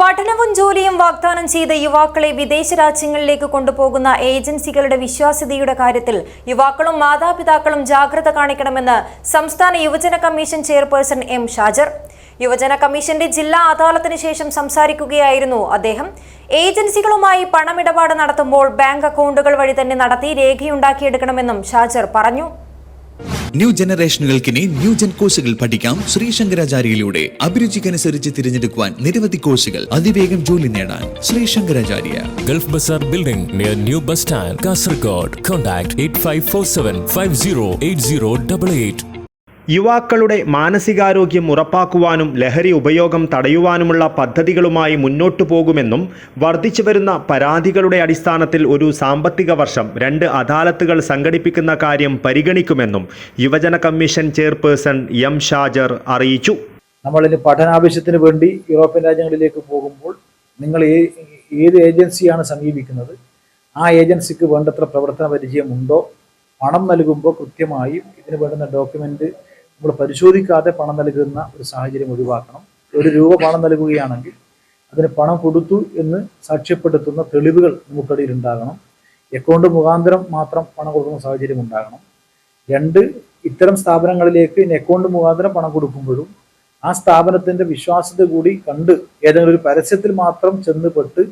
പഠനവും ജോലിയും വാഗ്ദാനം ചെയ്ത യുവാക്കളെ വിദേശ രാജ്യങ്ങളിലേക്ക് കൊണ്ടുപോകുന്ന ഏജൻസികളുടെ വിശ്വാസ്യതയുടെ കാര്യത്തിൽ യുവാക്കളും മാതാപിതാക്കളും ജാഗ്രത കാണിക്കണമെന്ന് സംസ്ഥാന യുവജന കമ്മീഷൻ ചെയർപേഴ്സൺ എം ഷാജർ. യുവജന കമ്മീഷന്റെ ജില്ലാ അദാലത്തിന് ശേഷം സംസാരിക്കുകയായിരുന്നു അദ്ദേഹം. ഏജൻസികളുമായി പണമിടപാട് നടത്തുമ്പോൾ ബാങ്ക് അക്കൗണ്ടുകൾ വഴി തന്നെ നടത്തി രേഖയുണ്ടാക്കിയെടുക്കണമെന്നും ഷാജർ പറഞ്ഞു. ന്യൂ ജനറേഷനുകൾക്കിനി ന്യൂജൻ കോഴ്സുകൾ പഠിക്കാം ശ്രീശങ്കരാചാര്യയിലൂടെ. അഭിരുചിക്കനുസരിച്ച് തിരഞ്ഞെടുക്കുവാൻ നിരവധി കോഴ്സുകൾ, അതിവേഗം ജോലി നേടാൻ Sreesankaracharya. Gulf bazaar building near new bus stand, Kasaragod. Contact 8547508088. യുവാക്കളുടെ മാനസികാരോഗ്യം ഉറപ്പാക്കുവാനും ലഹരി ഉപയോഗം തടയുവാനുമുള്ള പദ്ധതികളുമായി മുന്നോട്ടു പോകുമെന്നും വർദ്ധിച്ചുവരുന്ന പരാതികളുടെ അടിസ്ഥാനത്തിൽ ഒരു സാമ്പത്തിക വർഷം 2 അദാലത്തുകൾ സംഘടിപ്പിക്കുന്ന കാര്യം പരിഗണിക്കുമെന്നും യുവജന കമ്മീഷൻ ചെയർപേഴ്സൺ എം ഷാജർ അറിയിച്ചു. നമ്മളിന് പഠനാവശ്യത്തിന് വേണ്ടി യൂറോപ്യൻ രാജ്യങ്ങളിലേക്ക് പോകുമ്പോൾ നിങ്ങൾ ഏത് ഏജൻസിയാണ് സമീപിക്കുന്നത്, ആ ഏജൻസിക്ക് വേണ്ടത്ര പ്രവർത്തന പരിചയമുണ്ടോ, പണം നൽകുമ്പോൾ കൃത്യമായും ഇതിന് വേണ്ടുന്ന ഡോക്യുമെൻ്റ് നമ്മൾ പരിശോധിക്കാതെ പണം നൽകുന്ന ഒരു സാഹചര്യം ഒഴിവാക്കണം. 1 രൂപ പണം നൽകുകയാണെങ്കിൽ അതിന് പണം കൊടുത്തു എന്ന് സാക്ഷ്യപ്പെടുത്തുന്ന തെളിവുകൾ നമുക്കിടയിൽ ഉണ്ടാകണം. അക്കൗണ്ട് മുഖാന്തരം മാത്രം പണം കൊടുക്കുന്ന സാഹചര്യം ഉണ്ടാകണം. 2, ഇത്തരം സ്ഥാപനങ്ങളിലേക്ക് അക്കൗണ്ട് മുഖാന്തരം പണം കൊടുക്കുമ്പോഴും ആ സ്ഥാപനത്തിൻ്റെ വിശ്വാസ്യത കൂടി കണ്ട് ഏതെങ്കിലും ഒരു പരസ്യത്തിൽ മാത്രം ചെന്നുപെട്ട്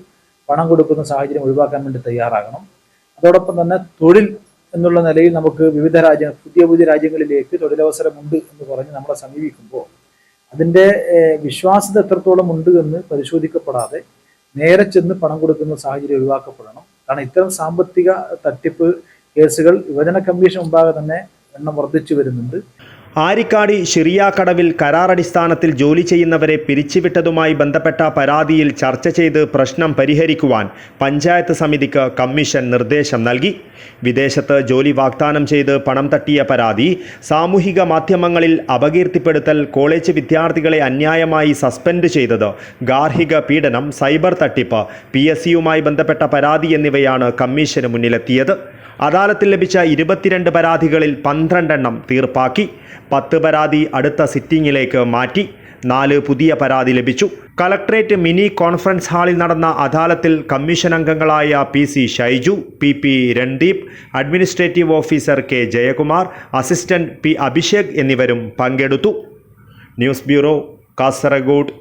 പണം കൊടുക്കുന്ന സാഹചര്യം ഒഴിവാക്കാൻ വേണ്ടി തയ്യാറാകണം. അതോടൊപ്പം തന്നെ തൊഴിൽ എന്നുള്ള നിലയിൽ നമുക്ക് വിവിധ പുതിയ രാജ്യങ്ങളിലേക്ക് തൊഴിലവസരമുണ്ട് എന്ന് പറഞ്ഞ് നമ്മളെ സമീപിക്കുമ്പോൾ അതിൻ്റെ വിശ്വാസ്യത എത്രത്തോളം ഉണ്ട് എന്ന് പരിശോധിക്കപ്പെടാതെ നേരെ ചെന്ന് പണം കൊടുക്കുന്ന സാഹചര്യം ഒഴിവാക്കപ്പെടണം. കാരണം ഇത്തരം സാമ്പത്തിക തട്ടിപ്പ് കേസുകൾ യുവജന കമ്മീഷൻ മുമ്പാകെ തന്നെ എണ്ണം വർദ്ധിച്ചു വരുന്നുണ്ട്. ആരിക്കാടി ഷിറിയാക്കടവിൽ കരാറടിസ്ഥാനത്തിൽ ജോലി ചെയ്യുന്നവരെ പിരിച്ചുവിട്ടതുമായി ബന്ധപ്പെട്ട പരാതിയിൽ ചർച്ച ചെയ്ത് പ്രശ്നം പരിഹരിക്കുവാൻ പഞ്ചായത്ത് സമിതിക്ക് കമ്മീഷൻ നിർദ്ദേശം നൽകി. വിദേശത്ത് ജോലി വാഗ്ദാനം ചെയ്ത് പണം തട്ടിയ പരാതി, സാമൂഹിക മാധ്യമങ്ങളിൽ അപകീർത്തിപ്പെടുത്തൽ, കോളേജ് വിദ്യാർത്ഥികളെ അന്യായമായി സസ്പെൻഡ് ചെയ്തത്, ഗാർഹിക പീഡനം, സൈബർ തട്ടിപ്പ്, PSCയുമായി ബന്ധപ്പെട്ട പരാതി എന്നിവയാണ് കമ്മീഷന് മുന്നിലെത്തിയത്. അദാലത്തിൽ ലഭിച്ച 22 പരാതികളിൽ 12 എണ്ണം തീർപ്പാക്കി. 10 പരാതി അടുത്ത സിറ്റിംഗിലേക്ക് മാറ്റി. 4 പുതിയ പരാതി ലഭിച്ചു. കളക്ടറേറ്റ് മിനി കോൺഫറൻസ് ഹാളിൽ നടന്ന അദാലത്തിൽ കമ്മീഷൻ അംഗങ്ങളായ PC Shaiju, PP Randeep, administrative officer K Jayakumar, assistant P Abhishek എന്നിവരും പങ്കെടുത്തു. News bureau, Kasaragod.